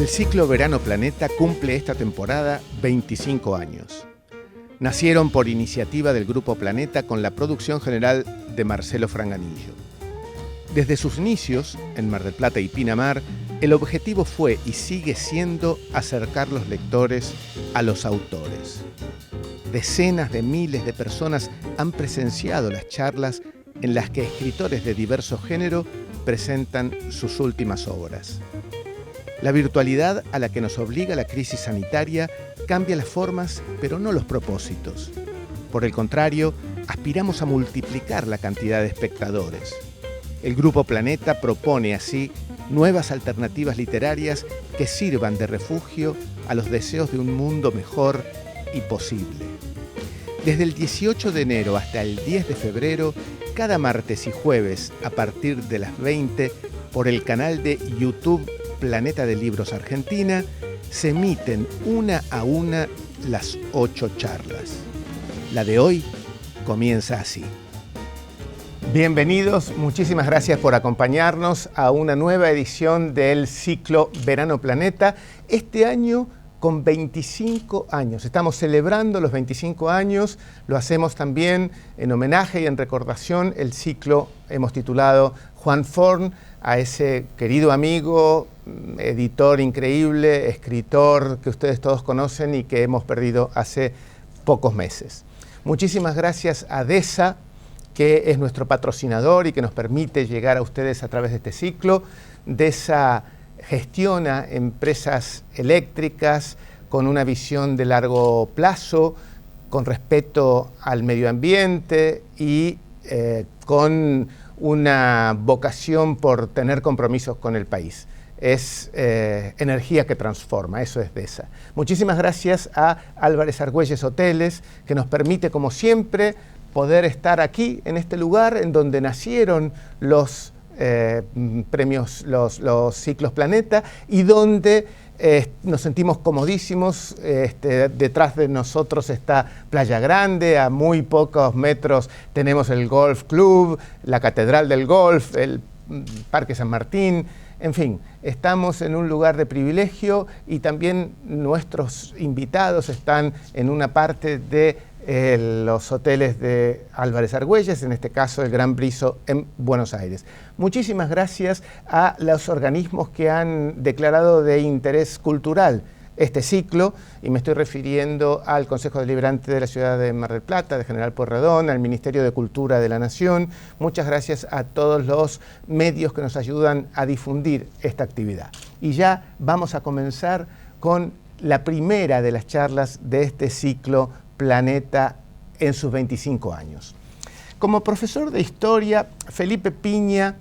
ciclo Verano Planeta cumple esta temporada 25 años. Nacieron por iniciativa del Grupo Planeta con la producción general de Marcelo Franganillo. Desde sus inicios, en Mar del Plata y Pinamar, el objetivo fue y sigue siendo acercar los lectores a los autores. Decenas de miles de personas han presenciado las charlas en las que escritores de diverso género presentan sus últimas obras. La virtualidad a la que nos obliga la crisis sanitaria cambia las formas, pero no los propósitos. Por el contrario, aspiramos a multiplicar la cantidad de espectadores. El Grupo Planeta propone así nuevas alternativas literarias que sirvan de refugio a los deseos de un mundo mejor y posible. Desde el 18 de enero hasta el 10 de febrero, cada martes y jueves a partir de las 20, por el canal de YouTube Planeta de Libros Argentina, se emiten una a una las 8 charlas. La de hoy comienza así. Bienvenidos, muchísimas gracias por acompañarnos a una nueva edición del ciclo Verano Planeta. Este año con 25 años. Estamos celebrando los 25 años, lo hacemos también en homenaje y en recordación. El ciclo hemos titulado Juan Forn, a ese querido amigo, editor increíble, escritor que ustedes todos conocen y que hemos perdido hace pocos meses. Muchísimas gracias a DESA, que es nuestro patrocinador y que nos permite llegar a ustedes a través de este ciclo. DESA gestiona empresas eléctricas con una visión de largo plazo, con respeto al medio ambiente y con una vocación por tener compromisos con el país. Es energía que transforma, eso es DESA. Muchísimas gracias a Álvarez Argüelles Hoteles, que nos permite, como siempre, poder estar aquí, en este lugar, en donde nacieron los premios, los ciclos Planeta, y donde nos sentimos comodísimos. Detrás de nosotros está Playa Grande, a muy pocos metros tenemos el Golf Club, la Catedral del Golf, el Parque San Martín. En fin, estamos en un lugar de privilegio y también nuestros invitados están en una parte de los hoteles de Álvarez Argüelles, en este caso el Gran Briso en Buenos Aires. Muchísimas gracias a los organismos que han declarado de interés cultural este ciclo, y me estoy refiriendo al Consejo Deliberante de la Ciudad de Mar del Plata, de General Pueyrredón, al Ministerio de Cultura de la Nación. Muchas gracias a todos los medios que nos ayudan a difundir esta actividad. Y ya vamos a comenzar con la primera de las charlas de este ciclo Planeta en sus 25 años. Como profesor de historia, Felipe Piña,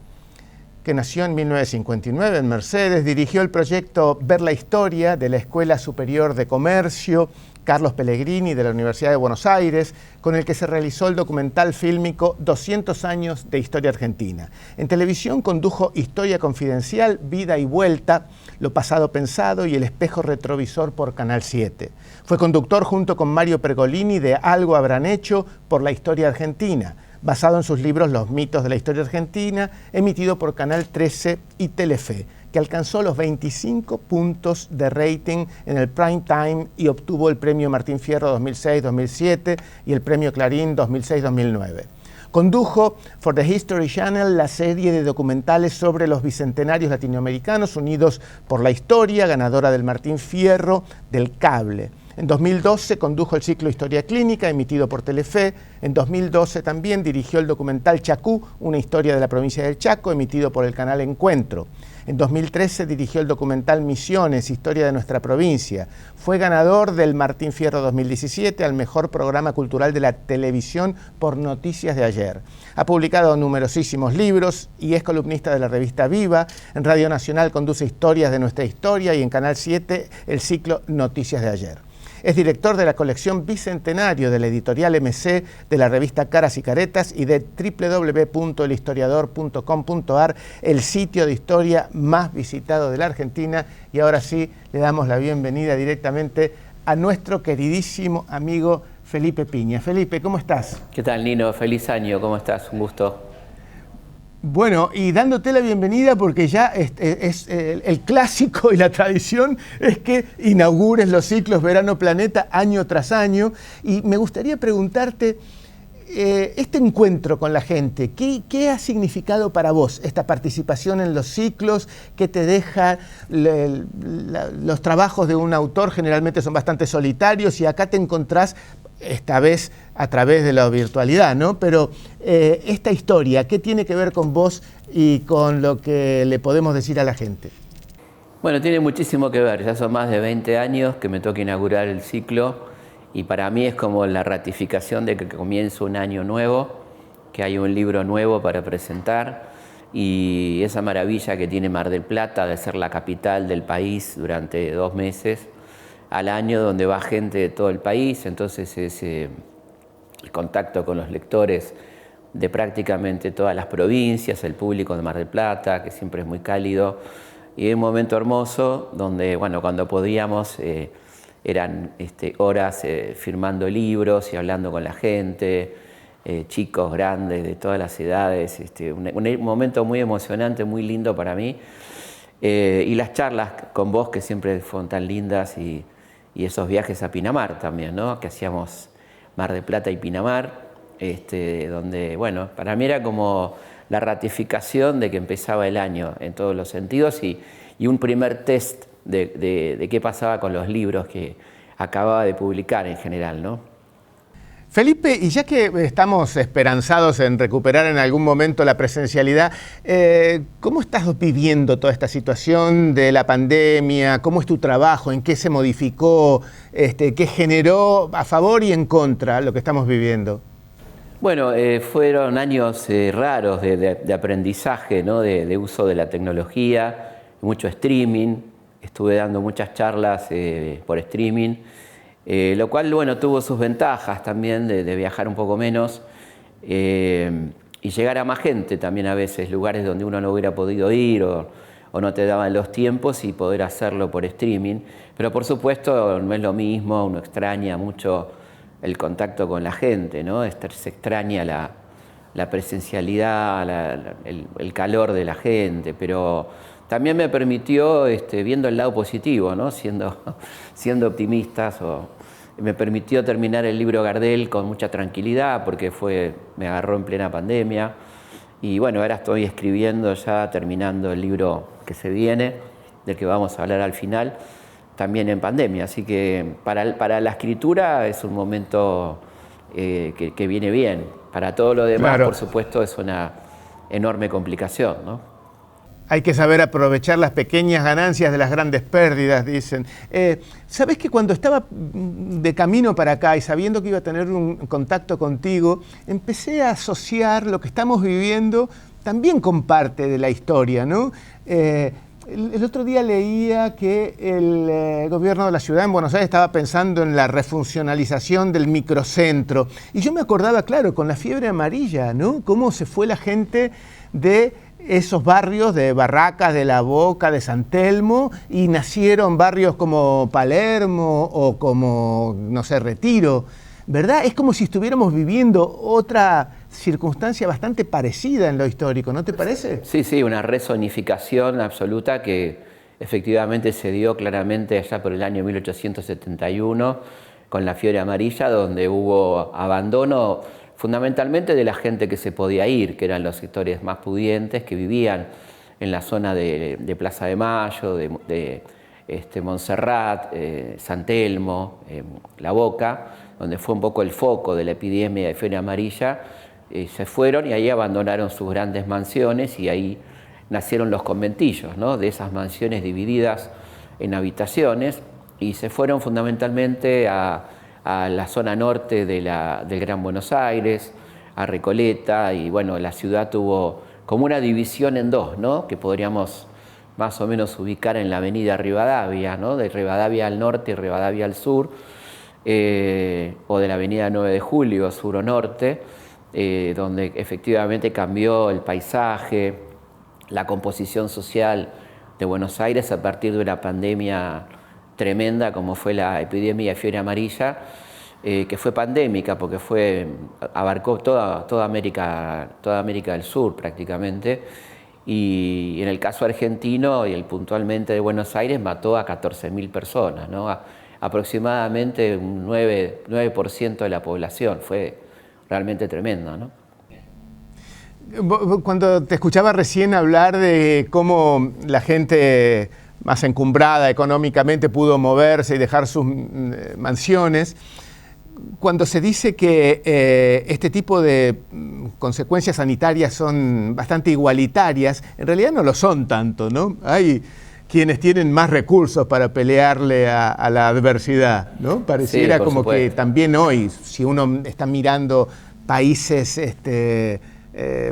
que nació en 1959 en Mercedes, dirigió el proyecto Ver la Historia de la Escuela Superior de Comercio Carlos Pellegrini de la Universidad de Buenos Aires, con el que se realizó el documental fílmico 200 años de historia argentina. En televisión condujo Historia Confidencial, Vida y Vuelta, Lo Pasado Pensado y El Espejo Retrovisor por Canal 7. Fue conductor junto con Mario Pergolini de Algo Habrán Hecho por la Historia Argentina, basado en sus libros Los Mitos de la Historia Argentina, emitido por Canal 13 y Telefe, que alcanzó los 25 puntos de rating en el prime time y obtuvo el premio Martín Fierro 2006-2007 y el premio Clarín 2006-2009. Condujo For the History Channel la serie de documentales sobre los bicentenarios latinoamericanos unidos por la historia, ganadora del Martín Fierro del cable. En 2012 condujo el ciclo Historia Clínica, emitido por Telefe. En 2012 también dirigió el documental Chacú, una historia de la provincia del Chaco, emitido por el canal Encuentro. En 2013 dirigió el documental Misiones, historia de nuestra provincia. Fue ganador del Martín Fierro 2017 al mejor programa cultural de la televisión por Noticias de Ayer. Ha publicado numerosísimos libros y es columnista de la revista Viva. En Radio Nacional conduce Historias de nuestra historia y en Canal 7 el ciclo Noticias de Ayer. Es director de la colección Bicentenario de la editorial MC, de la revista Caras y Caretas y de www.elhistoriador.com.ar, el sitio de historia más visitado de la Argentina. Y ahora sí, le damos la bienvenida directamente a nuestro queridísimo amigo Felipe Piña. Felipe, ¿cómo estás? ¿Qué tal, Nino? Feliz año, ¿cómo estás? Un gusto. Bueno, y dándote la bienvenida porque ya es el clásico y la tradición es que inaugures los ciclos Verano Planeta año tras año. Y me gustaría preguntarte, este encuentro con la gente, ¿qué ha significado para vos esta participación en los ciclos? ¿Qué te deja? Los trabajos de un autor generalmente son bastante solitarios y acá te encontrás, esta vez a través de la virtualidad, ¿no? Pero esta historia, ¿qué tiene que ver con vos y con lo que le podemos decir a la gente? Bueno, tiene muchísimo que ver. Ya son más de 20 años que me toca inaugurar el ciclo y para mí es como la ratificación de que comienza un año nuevo, que hay un libro nuevo para presentar y esa maravilla que tiene Mar del Plata de ser la capital del país durante 2 meses al año, donde va gente de todo el país. Entonces el contacto con los lectores de prácticamente todas las provincias, el público de Mar del Plata, que siempre es muy cálido, y un momento hermoso donde, bueno, cuando podíamos, eran horas firmando libros y hablando con la gente, chicos, grandes, de todas las edades, un momento muy emocionante, muy lindo para mí, y las charlas con vos que siempre fueron tan lindas y esos viajes a Pinamar también, ¿no? Que hacíamos Mar del Plata y Pinamar, donde, bueno, para mí era como la ratificación de que empezaba el año en todos los sentidos y un primer test de qué pasaba con los libros que acababa de publicar en general, ¿no? Felipe, y ya que estamos esperanzados en recuperar en algún momento la presencialidad, ¿cómo estás viviendo toda esta situación de la pandemia? ¿Cómo es tu trabajo? ¿En qué se modificó? ¿Qué generó a favor y en contra lo que estamos viviendo? Bueno, fueron años raros de aprendizaje, ¿no? De uso de la tecnología, mucho streaming. Estuve dando muchas charlas por streaming. Lo cual, bueno, tuvo sus ventajas también de viajar un poco menos y llegar a más gente también a veces, lugares donde uno no hubiera podido ir o no te daban los tiempos y poder hacerlo por streaming. Pero por supuesto no es lo mismo, uno extraña mucho el contacto con la gente, ¿no? Se extraña la presencialidad, el calor de la gente, pero también me permitió, viendo el lado positivo, ¿no? Siendo optimistas, me permitió terminar el libro Gardel con mucha tranquilidad porque me agarró en plena pandemia y bueno, ahora estoy escribiendo ya, terminando el libro que se viene, del que vamos a hablar al final, también en pandemia, así que para la escritura es un momento que viene bien. Para todo lo demás, claro, por supuesto, es una enorme complicación, ¿no? Hay que saber aprovechar las pequeñas ganancias de las grandes pérdidas, dicen. ¿Sabés que cuando estaba de camino para acá y sabiendo que iba a tener un contacto contigo, empecé a asociar lo que estamos viviendo también con parte de la historia, ¿no? El otro día leía que el gobierno de la ciudad en Buenos Aires estaba pensando en la refuncionalización del microcentro. Y yo me acordaba, claro, con la fiebre amarilla, ¿no? Cómo se fue la gente de esos barrios de Barracas, de La Boca, de San Telmo, y nacieron barrios como Palermo o como, no sé, Retiro, ¿verdad? Es como si estuviéramos viviendo otra circunstancia bastante parecida en lo histórico, ¿no te parece? Sí, una rezonificación absoluta que efectivamente se dio claramente allá por el año 1871 con la fiebre amarilla, donde hubo abandono fundamentalmente de la gente que se podía ir, que eran los sectores más pudientes, que vivían en la zona de Plaza de Mayo, de Montserrat, San Telmo, La Boca, donde fue un poco el foco de la epidemia de fiebre amarilla. Se fueron y ahí abandonaron sus grandes mansiones y ahí nacieron los conventillos, ¿no? De esas mansiones divididas en habitaciones, y se fueron fundamentalmente a la zona norte del Gran Buenos Aires, a Recoleta, y bueno, la ciudad tuvo como una división en dos, ¿no? Que podríamos más o menos ubicar en la avenida Rivadavia, ¿no? De Rivadavia al norte y Rivadavia al sur, o de la avenida 9 de Julio, sur o norte, donde efectivamente cambió el paisaje, la composición social de Buenos Aires a partir de una pandemia tremenda como fue la epidemia de fiebre amarilla, que fue pandémica, porque abarcó toda América del Sur prácticamente, y en el caso argentino, y puntualmente de Buenos Aires, mató a 14.000 personas, ¿no? Aproximadamente un 9% de la población. Fue realmente tremendo, ¿no? Cuando te escuchaba recién hablar de cómo la gente más encumbrada económicamente pudo moverse y dejar sus mansiones, cuando se dice que este tipo de consecuencias sanitarias son bastante igualitarias, en realidad no lo son tanto, ¿no? Hay quienes tienen más recursos para pelearle a la adversidad, ¿no? Pareciera Sí, como supuesto. que también hoy, si uno está mirando países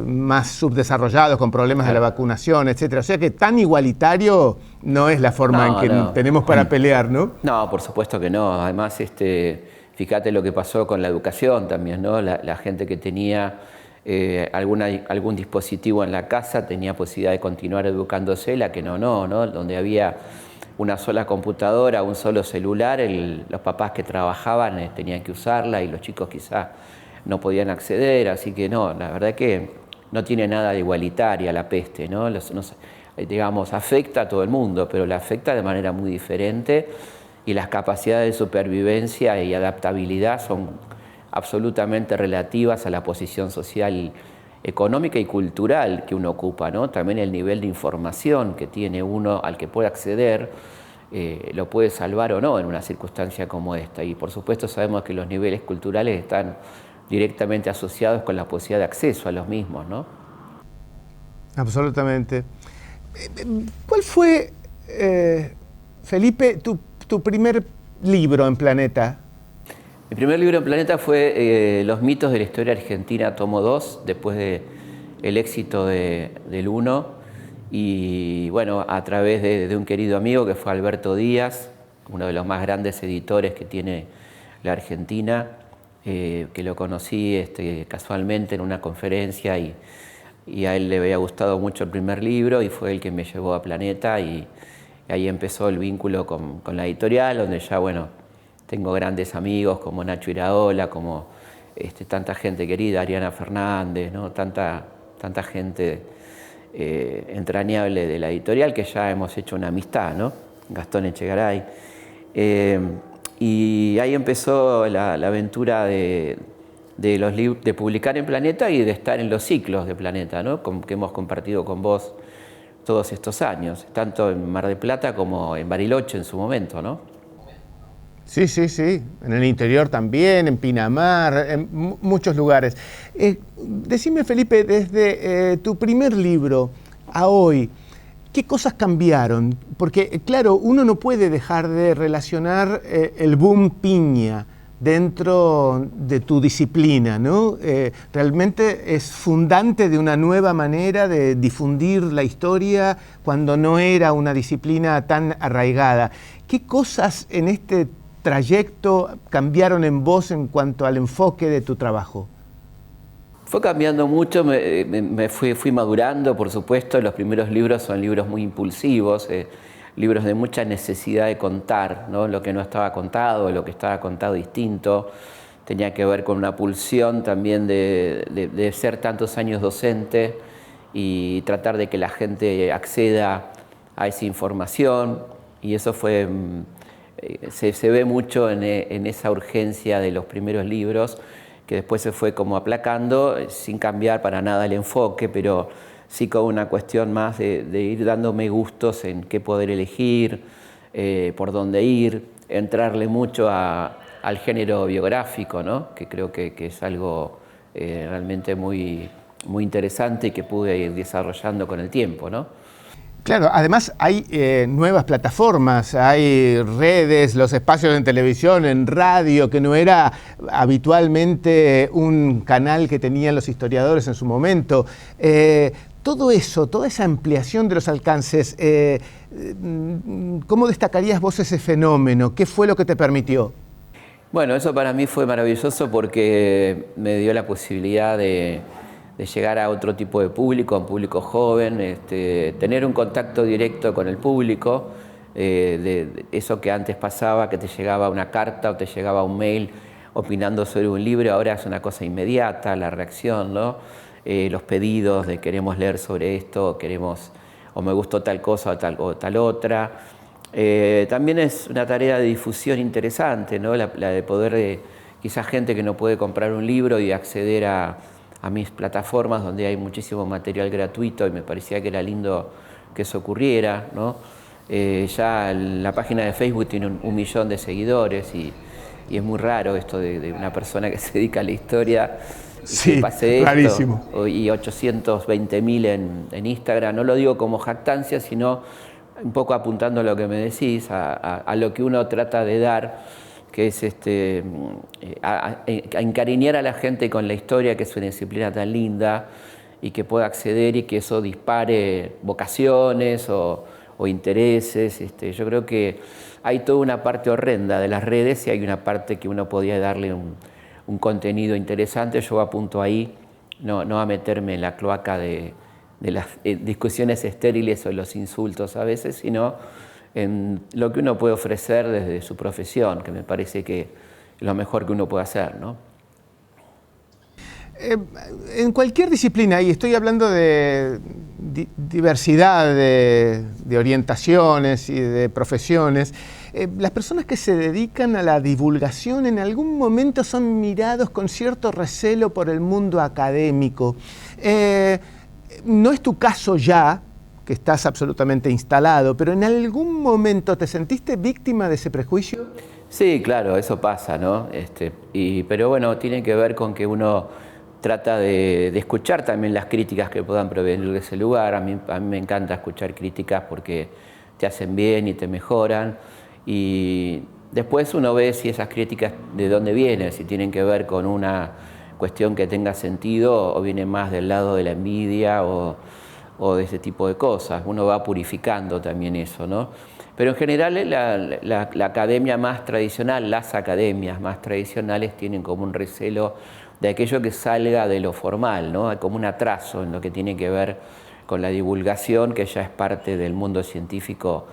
más subdesarrollados con problemas de la vacunación, etcétera, o sea que tan igualitario no es la forma en No, que no. tenemos para pelear, ¿no? No, por supuesto que no. Además, fíjate lo que pasó con la educación también, ¿no? La gente que tenía algún dispositivo en la casa tenía posibilidad de continuar educándose, la que no, ¿no? Donde había una sola computadora, un solo celular, los papás que trabajaban tenían que usarla y los chicos quizás no podían acceder, así que no, la verdad que no tiene nada de igualitaria la peste, ¿no? Digamos, afecta a todo el mundo, pero la afecta de manera muy diferente y las capacidades de supervivencia y adaptabilidad son absolutamente relativas a la posición social, económica y cultural que uno ocupa, ¿no? También el nivel de información que tiene uno al que puede acceder lo puede salvar o no en una circunstancia como esta. Y por supuesto sabemos que los niveles culturales están directamente asociados con la posibilidad de acceso a los mismos, ¿no? Absolutamente. ¿Cuál fue, Felipe, tu primer libro en Planeta? Mi primer libro en Planeta fue Los mitos de la historia argentina, tomo 2, después del éxito del 1. Y bueno, a través de un querido amigo que fue Alberto Díaz, uno de los más grandes editores que tiene la Argentina, que lo conocí casualmente en una conferencia y a él le había gustado mucho el primer libro y fue el que me llevó a Planeta y ahí empezó el vínculo con la editorial, donde ya, bueno, tengo grandes amigos como Nacho Iraola, como tanta gente querida, Ariana Fernández, ¿no? Tanta gente entrañable de la editorial que ya hemos hecho una amistad, ¿no? Gastón Echegaray. Y ahí empezó la aventura de publicar en Planeta y de estar en los ciclos de Planeta, ¿no? Que hemos compartido con vos todos estos años, tanto en Mar del Plata como en Bariloche en su momento, ¿no? Sí, sí, sí. En el interior también, en Pinamar, en muchos lugares. Decime, Felipe, desde tu primer libro a hoy, ¿qué cosas cambiaron? Porque, claro, uno no puede dejar de relacionar el boom piña dentro de tu disciplina, ¿no? Realmente es fundante de una nueva manera de difundir la historia cuando no era una disciplina tan arraigada. ¿Qué cosas en este trayecto cambiaron en vos en cuanto al enfoque de tu trabajo? Fue cambiando mucho, fui madurando, por supuesto. Los primeros libros son libros muy impulsivos, libros de mucha necesidad de contar, ¿no? Lo que no estaba contado, lo que estaba contado distinto. Tenía que ver con una pulsión también de ser tantos años docente y tratar de que la gente acceda a esa información. Y eso fue, se ve mucho en esa urgencia de los primeros libros, que después se fue como aplacando, sin cambiar para nada el enfoque, pero sí con una cuestión más de ir dándome gustos en qué poder elegir, por dónde ir, entrarle mucho al género biográfico, ¿no? Que creo que es algo realmente muy interesante y que pude ir desarrollando con el tiempo, ¿no? Claro, además hay nuevas plataformas, hay redes, los espacios en televisión, en radio, que no era habitualmente un canal que tenían los historiadores en su momento. Todo eso, toda esa ampliación de los alcances, ¿cómo destacarías vos ese fenómeno? ¿Qué fue lo que te permitió? Bueno, eso para mí fue maravilloso porque me dio la posibilidad de llegar a otro tipo de público, a un público joven, tener un contacto directo con el público, de eso que antes pasaba, que te llegaba una carta o te llegaba un mail opinando sobre un libro, ahora es una cosa inmediata, la reacción, ¿no? Los pedidos de queremos leer sobre esto, queremos, o me gustó tal cosa o tal otra. También es una tarea de difusión interesante, ¿no? La de poder, quizás gente que no puede comprar un libro y acceder a mis plataformas donde hay muchísimo material gratuito, y me parecía que era lindo que eso ocurriera, ¿no? Ya la página de Facebook tiene 1.000.000 de seguidores y es muy raro esto de una persona que se dedica a la historia y Sí, que pase esto, rarísimo. y 820.000 en Instagram. No lo digo como jactancia, sino un poco apuntando a lo que me decís, a lo que uno trata de dar, que es a encariñar a la gente con la historia, que es una disciplina tan linda, y que pueda acceder y que eso dispare vocaciones o intereses. Yo creo que hay toda una parte horrenda de las redes y hay una parte que uno podía darle un contenido interesante. Yo apunto ahí, no a meterme en la cloaca de las discusiones estériles o los insultos a veces, sino en lo que uno puede ofrecer desde su profesión, que me parece que es lo mejor que uno puede hacer, ¿no? En cualquier disciplina, y estoy hablando de diversidad de orientaciones y de profesiones, las personas que se dedican a la divulgación en algún momento son mirados con cierto recelo por el mundo académico. No es tu caso ya, que estás absolutamente instalado, pero ¿en algún momento te sentiste víctima de ese prejuicio? Sí, claro, eso pasa, ¿no? Pero bueno, tiene que ver con que uno trata de escuchar también las críticas que puedan provenir de ese lugar. A mí me encanta escuchar críticas porque te hacen bien y te mejoran. Y después uno ve si esas críticas de dónde vienen, si tienen que ver con una cuestión que tenga sentido o viene más del lado de la envidia o de ese tipo de cosas. Uno va purificando también eso, ¿no? Pero en general la academia más tradicional, las academias más tradicionales tienen como un recelo de aquello que salga de lo formal, ¿no? Hay como un atraso en lo que tiene que ver con la divulgación, que ya es parte del mundo científico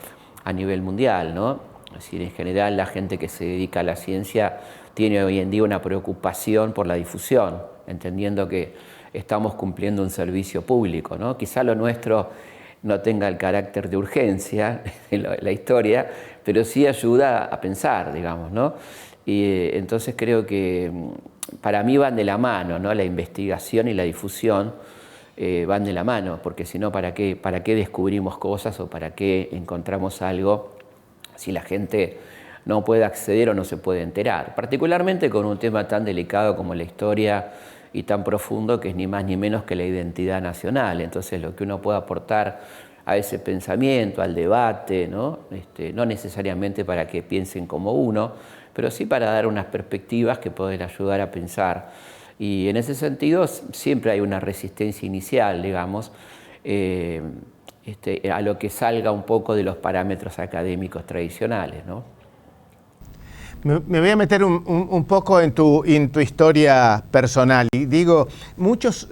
a nivel mundial, ¿no? Es decir, en general la gente que se dedica a la ciencia tiene hoy en día una preocupación por la difusión, entendiendo que estamos cumpliendo un servicio público, ¿no? Quizá lo nuestro no tenga el carácter de urgencia en la historia, pero sí ayuda a pensar, digamos, ¿no? Y entonces creo que para mí van de la mano, ¿no? La investigación y la difusión van de la mano, porque si no, ¿para qué descubrimos cosas o para qué encontramos algo si la gente no puede acceder o no se puede enterar? Particularmente con un tema tan delicado como la historia y tan profundo, que es ni más ni menos que la identidad nacional. Entonces lo que uno puede aportar a ese pensamiento, al debate, ¿no? No necesariamente para que piensen como uno, pero sí para dar unas perspectivas que pueden ayudar a pensar. Y en ese sentido siempre hay una resistencia inicial, digamos, a lo que salga un poco de los parámetros académicos tradicionales, ¿no? Me voy a meter un poco en tu historia personal. Y digo, muchos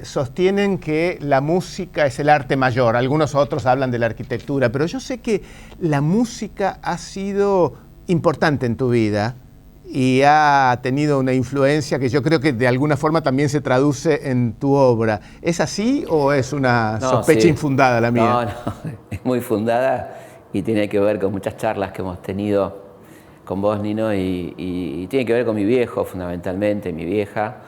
sostienen que la música es el arte mayor, algunos otros hablan de la arquitectura, pero yo sé que la música ha sido importante en tu vida y ha tenido una influencia que yo creo que de alguna forma también se traduce en tu obra. ¿Es así o es una sospecha infundada la mía? No, es muy fundada y tiene que ver con muchas charlas que hemos tenido con vos, Nino, y tiene que ver con mi viejo, fundamentalmente, mi vieja,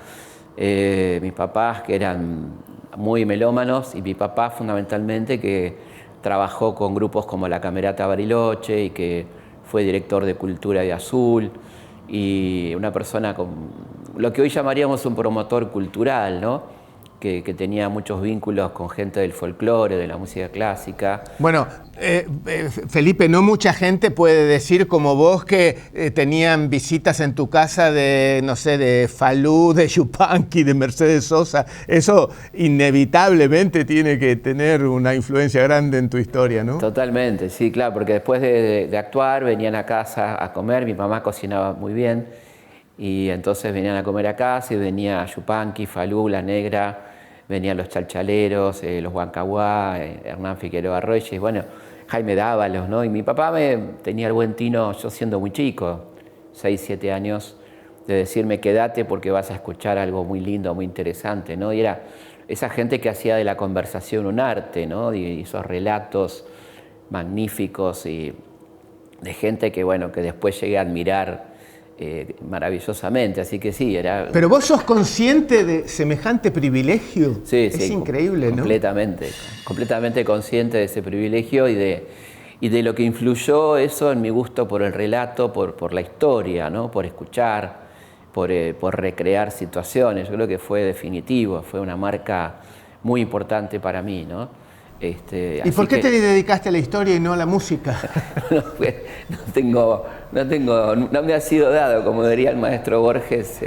mis papás, que eran muy melómanos, y mi papá, fundamentalmente, que trabajó con grupos como la Camerata Bariloche y que fue director de Cultura de Azul, y una persona con lo que hoy llamaríamos un promotor cultural, ¿no? Que tenía muchos vínculos con gente del folclore, de la música clásica. Bueno, Felipe, no mucha gente puede decir como vos que tenían visitas en tu casa de, no sé, de Falú, de Yupanqui, de Mercedes Sosa. Eso inevitablemente tiene que tener una influencia grande en tu historia, ¿no? Totalmente, sí, claro, porque después de actuar venían a casa a comer. Mi mamá cocinaba muy bien y entonces venían a comer a casa y venía Yupanqui, Falú, La Negra, venían los Chalchaleros, los Huancahuá, Hernán Figueroa Reyes, bueno, Jaime Dávalos, ¿no? Y mi papá tenía el buen tino, yo siendo muy chico, 6, 7 años, de decirme quédate porque vas a escuchar algo muy lindo, muy interesante, ¿no? Y era esa gente que hacía de la conversación un arte, ¿no? Y esos relatos magníficos y de gente que, bueno, que después llegué a admirar maravillosamente, así que sí, era... Pero vos sos consciente de semejante privilegio. Sí, es sí, increíble, ¿no? Completamente consciente de ese privilegio y de lo que influyó eso en mi gusto por el relato, por la historia, ¿no? Por escuchar, por recrear situaciones. Yo creo que fue definitivo, fue una marca muy importante para mí, ¿no? ¿Y por qué te dedicaste a la historia y no a la música? No me ha sido dado, como diría el maestro Borges,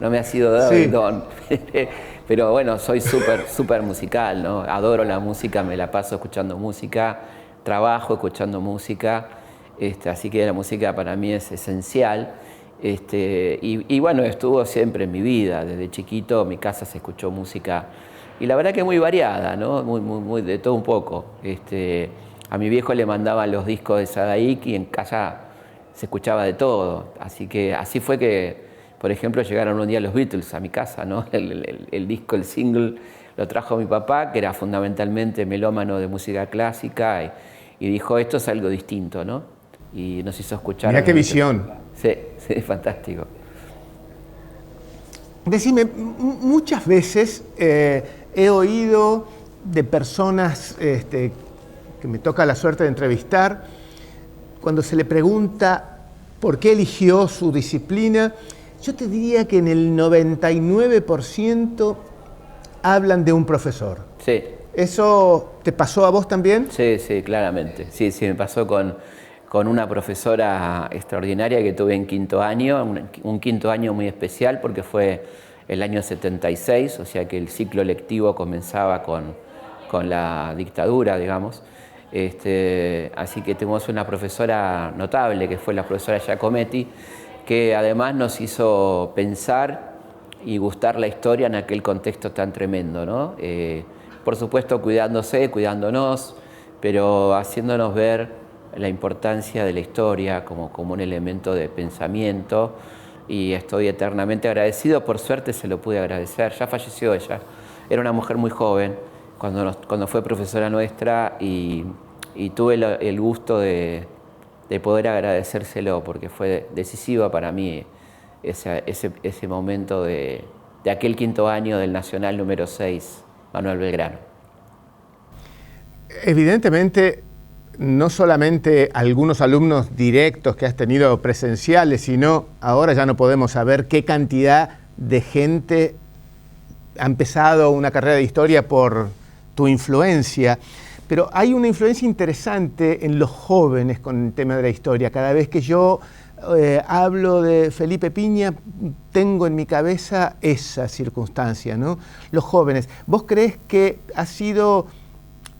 no me ha sido dado el don. Pero bueno, soy súper musical, ¿no? Adoro la música, me la paso escuchando música, trabajo escuchando música, así que la música para mí es esencial. Y bueno, estuvo siempre en mi vida, desde chiquito en mi casa se escuchó música. Y la verdad que muy variada, ¿no? Muy de todo un poco. A mi viejo le mandaban los discos de Sadaik y en casa se escuchaba de todo. Así que así fue que, por ejemplo, llegaron un día los Beatles a mi casa, ¿no? El disco, el single, lo trajo mi papá, que era fundamentalmente melómano de música clásica, y dijo, esto es algo distinto, ¿no? Y nos hizo escuchar. Mirá qué visión. Sí, fantástico. Decime, muchas veces he oído de personas que me toca la suerte de entrevistar, cuando se le pregunta por qué eligió su disciplina, yo te diría que en el 99% hablan de un profesor. Sí. ¿Eso te pasó a vos también? Sí, claramente. Sí, me pasó con una profesora extraordinaria que tuve en quinto año, un quinto año muy especial porque fue el año 76, o sea que el ciclo lectivo comenzaba con la dictadura, digamos. Así que tuvimos una profesora notable, que fue la profesora Giacometti, que además nos hizo pensar y gustar la historia en aquel contexto tan tremendo, ¿no? Por supuesto cuidándonos, pero haciéndonos ver la importancia de la historia como un elemento de pensamiento, y estoy eternamente agradecido. Por suerte se lo pude agradecer. Ya falleció ella, era una mujer muy joven cuando fue profesora nuestra, y tuve el gusto de poder agradecérselo porque fue decisiva para mí ese momento de aquel quinto año del Nacional número 6, Manuel Belgrano. Evidentemente, no solamente algunos alumnos directos que has tenido presenciales, sino ahora ya no podemos saber qué cantidad de gente ha empezado una carrera de historia por tu influencia. Pero hay una influencia interesante en los jóvenes con el tema de la historia. Cada vez que yo hablo de Felipe Piña, tengo en mi cabeza esa circunstancia, ¿no? Los jóvenes. ¿Vos creés que ha sido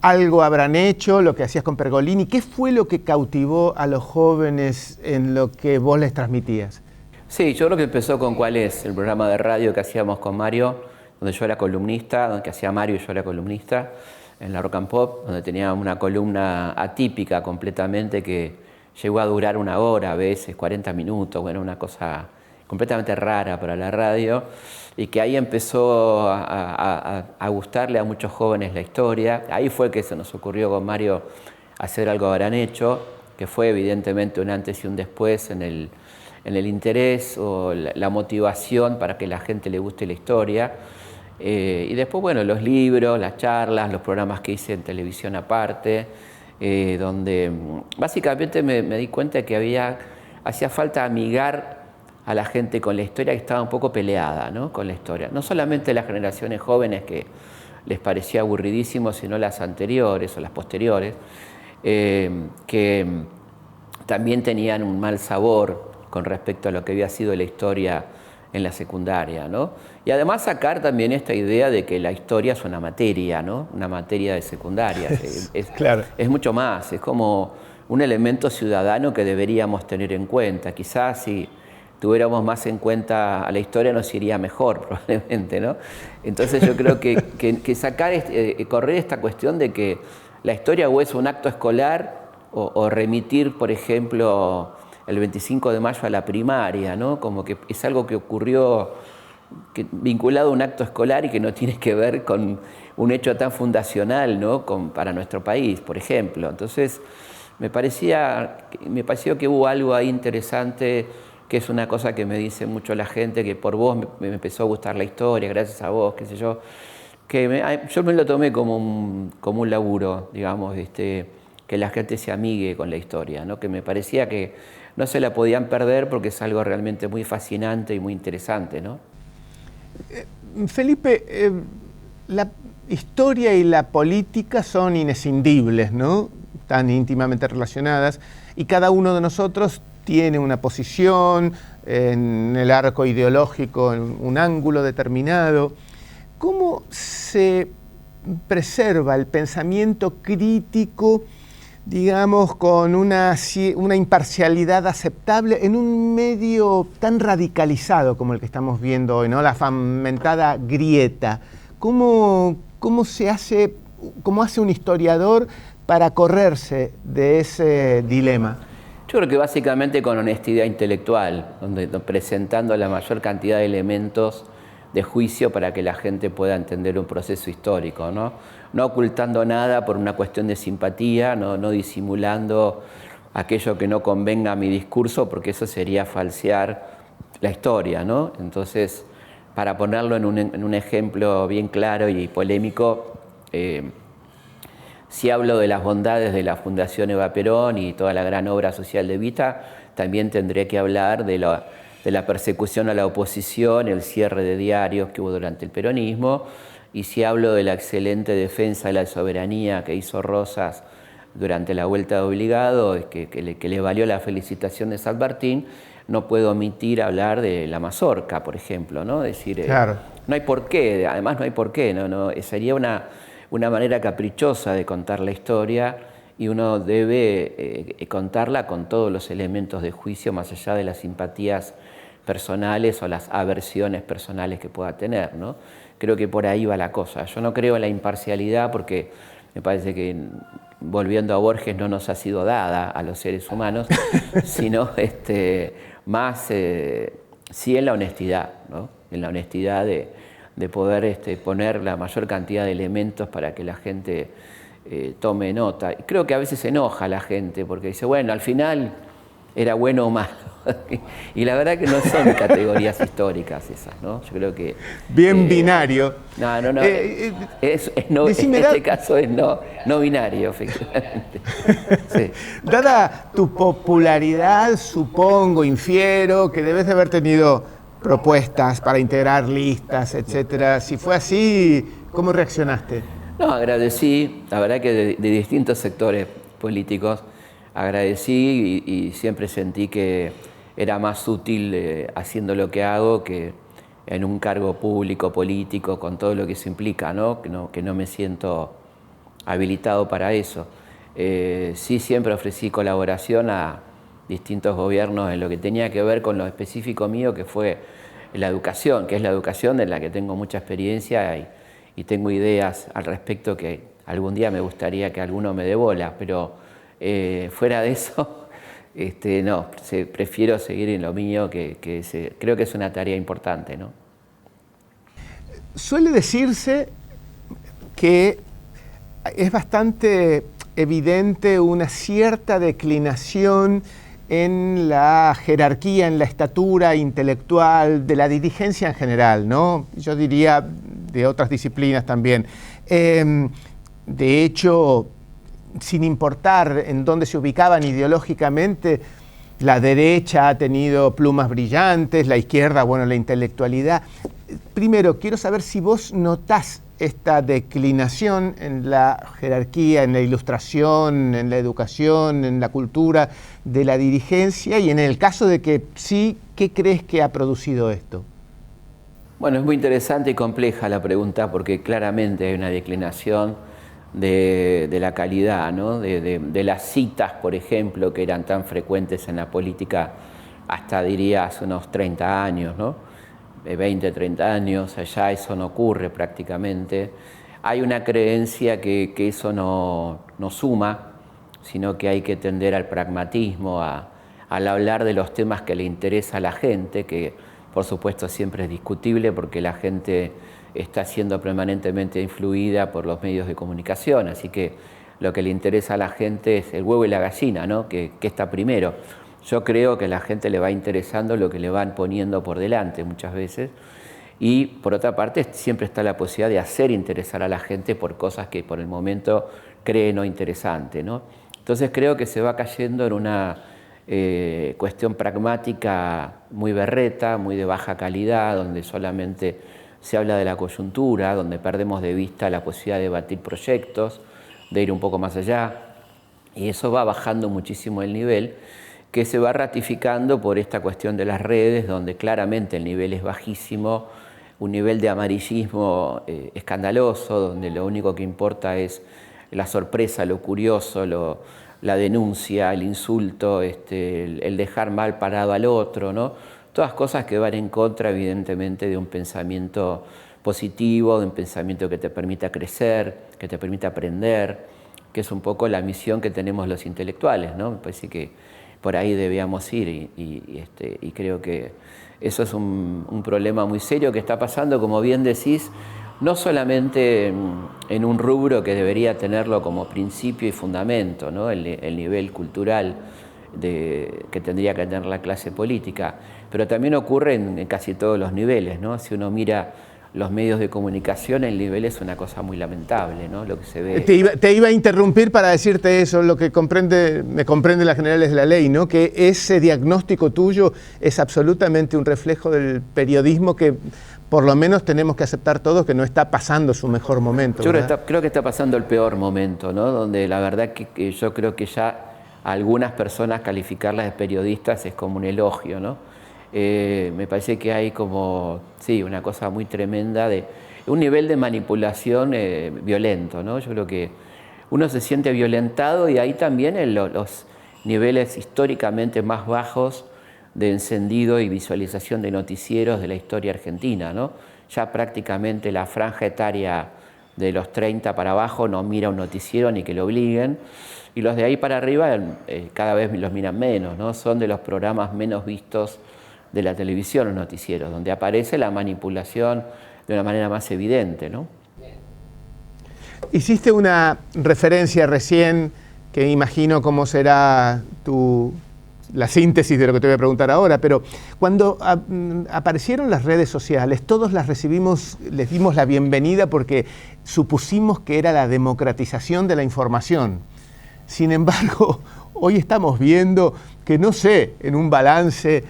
algo habrán hecho, lo que hacías con Pergolini? ¿Qué fue lo que cautivó a los jóvenes en lo que vos les transmitías? Sí, yo creo que empezó con ¿Cuál es?, el programa de radio que hacíamos con Mario, donde yo era columnista, donde hacía Mario y yo era columnista, en la Rock and Pop, donde tenía una columna atípica completamente que llegó a durar 1 hora, a veces 40 minutos, bueno, una cosa completamente rara para la radio, y que ahí empezó a gustarle a muchos jóvenes la historia. Ahí fue que se nos ocurrió con Mario hacer Algo habrán hecho, que fue evidentemente un antes y un después en el interés o la motivación para que la gente le guste la historia. Y después, bueno, los libros, las charlas, los programas que hice en televisión aparte, donde básicamente me di cuenta de que hacía falta amigar a la gente con la historia, que estaba un poco peleada, ¿no?, con la historia. No solamente las generaciones jóvenes que les parecía aburridísimo, sino las anteriores o las posteriores, que también tenían un mal sabor con respecto a lo que había sido la historia en la secundaria, ¿no? Y además sacar también esta idea de que la historia es una materia, ¿no?, una materia de secundaria. Claro. Es mucho más, es como un elemento ciudadano que deberíamos tener en cuenta. Quizás si tuviéramos más en cuenta a la historia nos iría mejor, probablemente, ¿no? Entonces yo creo que correr esta cuestión de que la historia o es un acto escolar o remitir, por ejemplo, el 25 de mayo a la primaria, ¿no? Como que es algo que ocurrió vinculado a un acto escolar y que no tiene que ver con un hecho tan fundacional, ¿no? Para nuestro país, por ejemplo. Entonces, me pareció que hubo algo ahí interesante, que es una cosa que me dice mucho la gente, que por vos me empezó a gustar la historia, gracias a vos, qué sé yo, yo me lo tomé como un laburo, digamos, que la gente se amigue con la historia, ¿no? Que me parecía que no se la podían perder porque es algo realmente muy fascinante y muy interesante, ¿no? Felipe, la historia y la política son inescindibles, ¿no? Tan íntimamente relacionadas, y cada uno de nosotros tiene una posición en el arco ideológico, en un ángulo determinado. ¿Cómo se preserva el pensamiento crítico, digamos, con una imparcialidad aceptable en un medio tan radicalizado como el que estamos viendo hoy, ¿no? La fomentada grieta? ¿Cómo hace un historiador para correrse de ese dilema? Yo creo que básicamente con honestidad intelectual, presentando la mayor cantidad de elementos de juicio para que la gente pueda entender un proceso histórico, ¿no? No ocultando nada por una cuestión de simpatía, no disimulando aquello que no convenga a mi discurso, porque eso sería falsear la historia, ¿no? Entonces, para ponerlo en un ejemplo bien claro y polémico, si hablo de las bondades de la Fundación Eva Perón y toda la gran obra social de Evita, también tendré que hablar de la persecución a la oposición, el cierre de diarios que hubo durante el peronismo, y si hablo de la excelente defensa de la soberanía que hizo Rosas durante la vuelta de obligado, que le valió la felicitación de San Martín, no puedo omitir hablar de la mazorca, por ejemplo, ¿no? Es decir, claro. No hay por qué, además no hay por qué, sería una manera caprichosa de contar la historia, y uno debe contarla con todos los elementos de juicio, más allá de las simpatías personales o las aversiones personales que pueda tener, ¿no? Creo que por ahí va la cosa. Yo no creo en la imparcialidad porque me parece que, volviendo a Borges, no nos ha sido dada a los seres humanos, sino más sí en la honestidad, ¿no? En la honestidad de poder poner la mayor cantidad de elementos para que la gente tome nota. Y creo que a veces se enoja la gente porque dice, bueno, al final era bueno o malo. Y la verdad que no son categorías históricas esas, ¿no? Yo creo que... Bien binario. No. En este caso es no binario, efectivamente. Sí. Dada tu popularidad, supongo, infiero, que debes de haber tenido propuestas para integrar listas, etcétera. Si fue así, ¿cómo reaccionaste? No, agradecí, la verdad que de distintos sectores políticos, agradecí y siempre sentí que era más útil haciendo lo que hago que en un cargo público, político, con todo lo que eso implica, ¿no? Que no me siento habilitado para eso. Sí, siempre ofrecí colaboración a distintos gobiernos en lo que tenía que ver con lo específico mío, que fue la educación, que es la educación en la que tengo mucha experiencia y tengo ideas al respecto que algún día me gustaría que alguno me dé bola, pero fuera de eso, no, prefiero seguir en lo mío, creo que es una tarea importante, ¿no? Suele decirse que es bastante evidente una cierta declinación en la jerarquía, en la estatura intelectual de la dirigencia en general, ¿no? Yo diría de otras disciplinas también. De hecho, sin importar en dónde se ubicaban ideológicamente, la derecha ha tenido plumas brillantes, la izquierda, bueno, la intelectualidad. Primero, quiero saber si vos notás esta declinación en la jerarquía, en la ilustración, en la educación, en la cultura de la dirigencia, y en el caso de que sí, ¿qué crees que ha producido esto? Bueno, es muy interesante y compleja la pregunta porque claramente hay una declinación de la calidad, ¿no? de las citas, por ejemplo, que eran tan frecuentes en la política hasta, diría, hace unos 30 años, ¿no? 20, 30 años, allá eso no ocurre prácticamente. Hay una creencia que eso no suma, sino que hay que tender al pragmatismo, a al hablar de los temas que le interesa a la gente, que por supuesto siempre es discutible porque la gente está siendo permanentemente influida por los medios de comunicación, así que lo que le interesa a la gente es el huevo y la gallina, ¿no? ¿Qué está primero? Yo creo que a la gente le va interesando lo que le van poniendo por delante muchas veces, y por otra parte siempre está la posibilidad de hacer interesar a la gente por cosas que por el momento cree no interesante, ¿no? Entonces creo que se va cayendo en una cuestión pragmática muy berreta, muy de baja calidad, donde solamente se habla de la coyuntura, donde perdemos de vista la posibilidad de debatir proyectos, de ir un poco más allá, y eso va bajando muchísimo el nivel, que se va ratificando por esta cuestión de las redes, donde claramente el nivel es bajísimo, un nivel de amarillismo escandaloso, donde lo único que importa es la sorpresa, lo curioso, la denuncia, el insulto, el dejar mal parado al otro, ¿no? Todas cosas que van en contra, evidentemente, de un pensamiento positivo, de un pensamiento que te permita crecer, que te permita aprender, que es un poco la misión que tenemos los intelectuales, ¿no? Me parece que por ahí debíamos ir y creo que eso es un problema muy serio que está pasando, como bien decís, no solamente en un rubro que debería tenerlo como principio y fundamento, ¿no? El nivel cultural que tendría que tener la clase política, pero también ocurre en casi todos los niveles, ¿no? Si uno mira los medios de comunicación, el nivel es una cosa muy lamentable, ¿no? Lo que se ve. Te iba a interrumpir para decirte eso, lo que me comprende las generales de la ley, ¿no? Que ese diagnóstico tuyo es absolutamente un reflejo del periodismo que por lo menos tenemos que aceptar todos que no está pasando su mejor momento. Yo creo que está pasando el peor momento, ¿no? Donde la verdad que yo creo que ya a algunas personas calificarlas de periodistas es como un elogio, ¿no? Me parece que hay como, sí, una cosa muy tremenda de un nivel de manipulación violento, ¿no? Yo creo que uno se siente violentado y ahí también los niveles históricamente más bajos de encendido y visualización de noticieros de la historia argentina, ¿no? Ya prácticamente la franja etaria de los 30 para abajo no mira un noticiero ni que lo obliguen, y los de ahí para arriba cada vez los miran menos, ¿no? Son de los programas menos vistos de la televisión, los noticieros, donde aparece la manipulación de una manera más evidente, ¿no? Hiciste una referencia recién que imagino cómo será la síntesis de lo que te voy a preguntar ahora, pero cuando aparecieron las redes sociales, todos las recibimos, les dimos la bienvenida porque supusimos que era la democratización de la información. Sin embargo, hoy estamos viendo que, no sé, en un balance,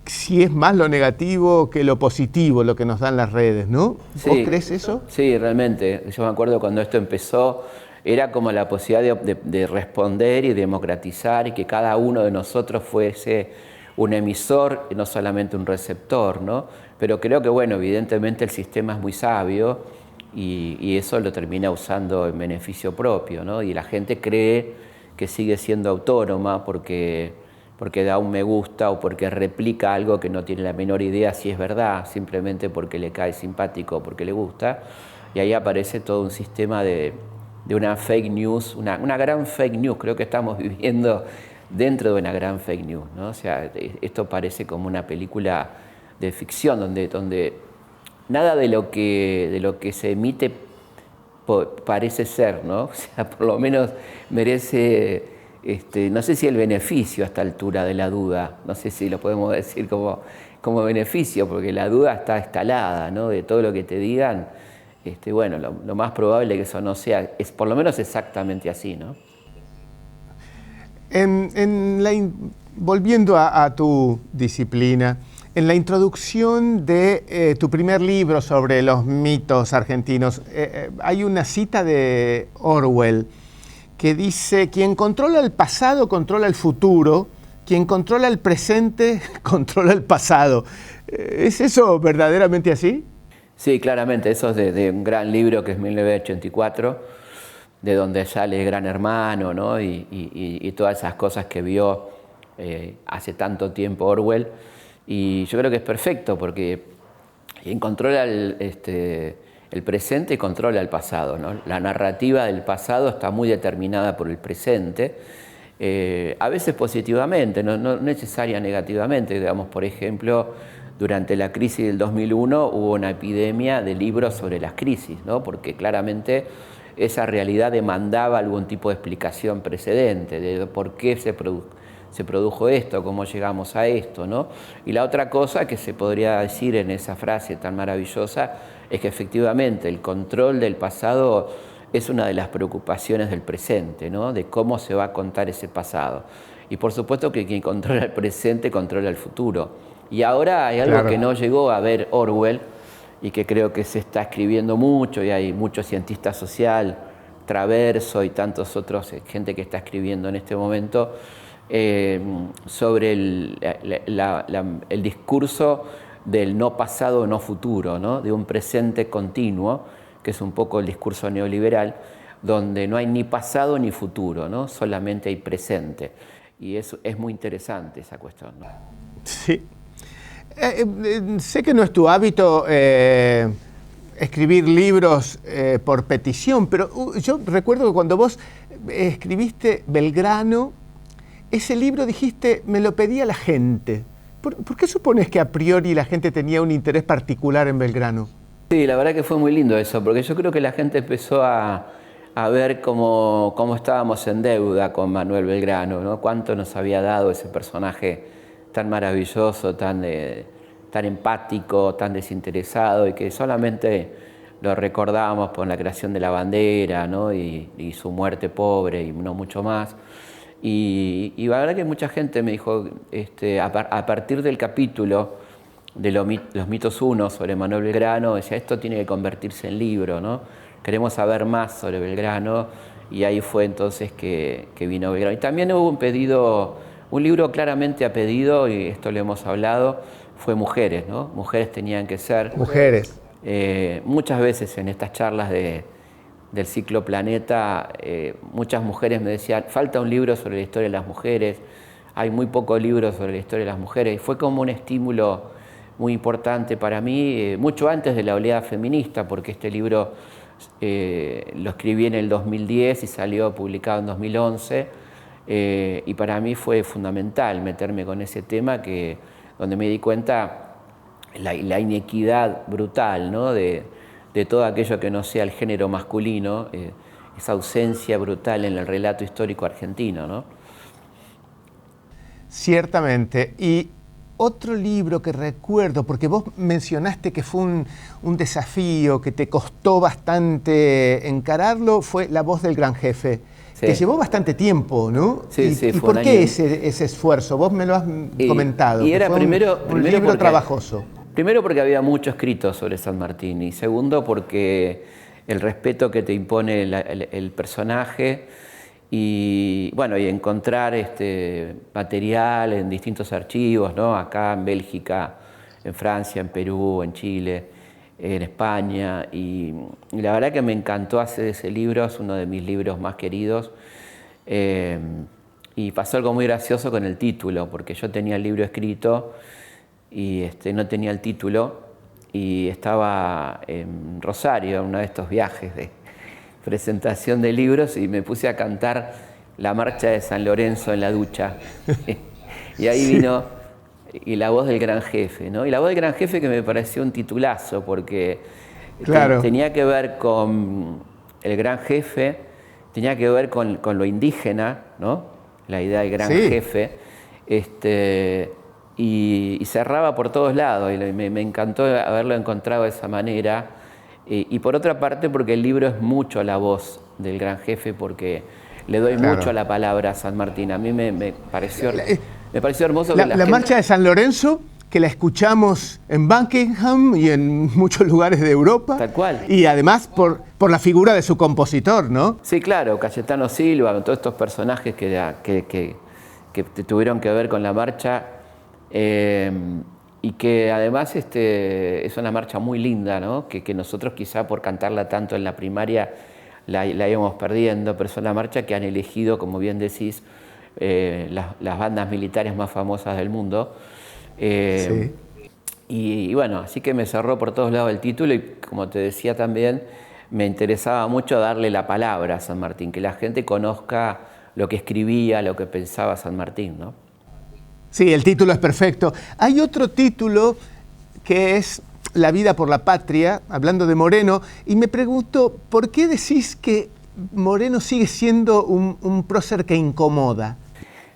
si es más lo negativo que lo positivo lo que nos dan las redes, ¿no? Sí, ¿Vos crees eso? Sí, realmente. Yo me acuerdo cuando esto empezó, era como la posibilidad de responder y democratizar y que cada uno de nosotros fuese un emisor y no solamente un receptor, ¿no? Pero creo que, bueno, evidentemente el sistema es muy sabio y eso lo termina usando en beneficio propio, ¿no? Y la gente cree que sigue siendo autónoma porque da un me gusta o porque replica algo que no tiene la menor idea si es verdad, simplemente porque le cae simpático o porque le gusta. Y ahí aparece todo un sistema de una fake news, una gran fake news. Creo que estamos viviendo dentro de una gran fake news, ¿no? O sea, esto parece como una película de ficción donde nada de lo que se emite parece ser, ¿no? O sea, por lo menos merece, no sé si el beneficio a esta altura de la duda, no sé si lo podemos decir como beneficio, porque la duda está instalada, ¿no? De todo lo que te digan, bueno, lo más probable es que eso no sea, es por lo menos exactamente así, ¿no? Volviendo a tu disciplina, en la introducción de tu primer libro sobre los mitos argentinos, hay una cita de Orwell que dice: quien controla el pasado controla el futuro, quien controla el presente controla el pasado. ¿Es eso verdaderamente así? Sí, claramente, eso es de un gran libro que es 1984, de donde sale Gran Hermano, ¿no? y todas esas cosas que vio hace tanto tiempo Orwell. Y yo creo que es perfecto porque controla el presente y controla el pasado, ¿no? La narrativa del pasado está muy determinada por el presente. a veces positivamente, no necesaria negativamente. Digamos, por ejemplo, durante la crisis del 2001 hubo una epidemia de libros sobre las crisis, ¿no? Porque claramente esa realidad demandaba algún tipo de explicación precedente de por qué se produjo esto, cómo llegamos a esto, ¿no? Y la otra cosa que se podría decir en esa frase tan maravillosa es que efectivamente el control del pasado es una de las preocupaciones del presente, ¿no? De cómo se va a contar ese pasado. Y por supuesto que quien controla el presente controla el futuro. Y ahora hay algo que no llegó a ver Orwell y que creo que se está escribiendo mucho, y hay mucho cientista social, Traverso y tantos otros, gente que está escribiendo en este momento, sobre el discurso del no pasado, no futuro, ¿no? De un presente continuo, que es un poco el discurso neoliberal, donde no hay ni pasado ni futuro, ¿no? Solamente hay presente. Y eso es muy interesante, esa cuestión, ¿no? Sí. Sé que no es tu hábito escribir libros por petición, pero yo recuerdo que cuando vos escribiste Belgrano, ese libro dijiste, me lo pedía la gente. ¿Por qué supones que a priori la gente tenía un interés particular en Belgrano? Sí, la verdad que fue muy lindo eso, porque yo creo que la gente empezó a ver cómo estábamos en deuda con Manuel Belgrano, ¿no? Cuánto nos había dado ese personaje tan maravilloso, tan empático, tan desinteresado, y que solamente lo recordábamos por la creación de la bandera, ¿no? y su muerte pobre y no mucho más. Y la verdad que mucha gente me dijo, a partir del capítulo de los mitos 1 sobre Manuel Belgrano, decía, esto tiene que convertirse en libro, ¿no? Queremos saber más sobre Belgrano, y ahí fue entonces que vino Belgrano. Y también hubo un pedido, un libro claramente a pedido, y esto lo hemos hablado, fue Mujeres, ¿no? Mujeres tenían que ser. Mujeres. Muchas veces en estas charlas del ciclo Planeta, muchas mujeres me decían, falta un libro sobre la historia de las mujeres, hay muy pocos libros sobre la historia de las mujeres, y fue como un estímulo muy importante para mí, mucho antes de la oleada feminista, porque este libro lo escribí en el 2010 y salió publicado en 2011, y para mí fue fundamental meterme con ese tema, donde me di cuenta la inequidad brutal, ¿no? de todo aquello que no sea el género masculino, esa ausencia brutal en el relato histórico argentino, ¿no? Ciertamente. Y otro libro que recuerdo, porque vos mencionaste que fue un desafío, que te costó bastante encararlo, fue La voz del gran jefe. Sí. Que llevó bastante tiempo, ¿no? Sí, sí, ¿Y por qué ese esfuerzo? Vos me lo has comentado. Y era fue un libro trabajoso. Primero porque había mucho escrito sobre San Martín, y segundo porque el respeto que te impone el personaje, y bueno, y encontrar material en distintos archivos, ¿no? Acá en Bélgica, en Francia, en Perú, en Chile, en España, y la verdad que me encantó hacer ese libro, es uno de mis libros más queridos, y pasó algo muy gracioso con el título, porque yo tenía el libro escrito y no tenía el título, y estaba en Rosario en uno de estos viajes de presentación de libros, y me puse a cantar la marcha de San Lorenzo en la ducha. Y ahí vino y La voz del gran jefe, ¿no? Y La voz del gran jefe, que me pareció un titulazo, porque claro, tenía que ver con el gran jefe, tenía que ver con lo indígena, ¿no? La idea del gran jefe, y cerraba por todos lados, y me encantó haberlo encontrado de esa manera. Y por otra parte, porque el libro es mucho a la voz del gran jefe, porque le doy mucho a la palabra a San Martín. A mí me pareció hermoso. La marcha de San Lorenzo, que la escuchamos en Buckingham y en muchos lugares de Europa. Tal cual. Y además por la figura de su compositor, ¿no? Sí, claro, Cayetano Silva, todos estos personajes que tuvieron que ver con la marcha. Y que además es una marcha muy linda, ¿no? Que nosotros quizá por cantarla tanto en la primaria la íbamos perdiendo, pero es una marcha que han elegido, como bien decís, las bandas militares más famosas del mundo. Y bueno, así que me cerró por todos lados el título, y como te decía también, me interesaba mucho darle la palabra a San Martín, que la gente conozca lo que escribía, lo que pensaba San Martín, ¿no? Sí, el título es perfecto. Hay otro título que es La vida por la patria, hablando de Moreno, y me pregunto, ¿por qué decís que Moreno sigue siendo un prócer que incomoda?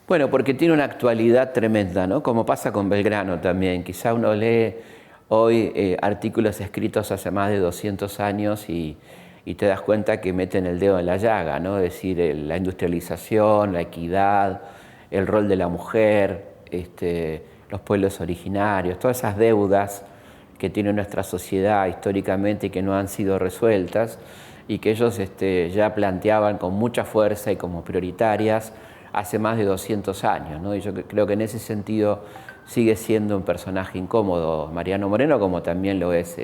Bueno, porque tiene una actualidad tremenda, ¿no? Como pasa con Belgrano también. Quizá uno lee hoy artículos escritos hace más de 200 años y te das cuenta que meten el dedo en la llaga, ¿no? Es decir, la industrialización, la equidad, el rol de la mujer, los pueblos originarios, todas esas deudas que tiene nuestra sociedad históricamente y que no han sido resueltas y que ellos ya planteaban con mucha fuerza y como prioritarias hace más de 200 años, ¿no? Y yo creo que en ese sentido sigue siendo un personaje incómodo Mariano Moreno, como también lo es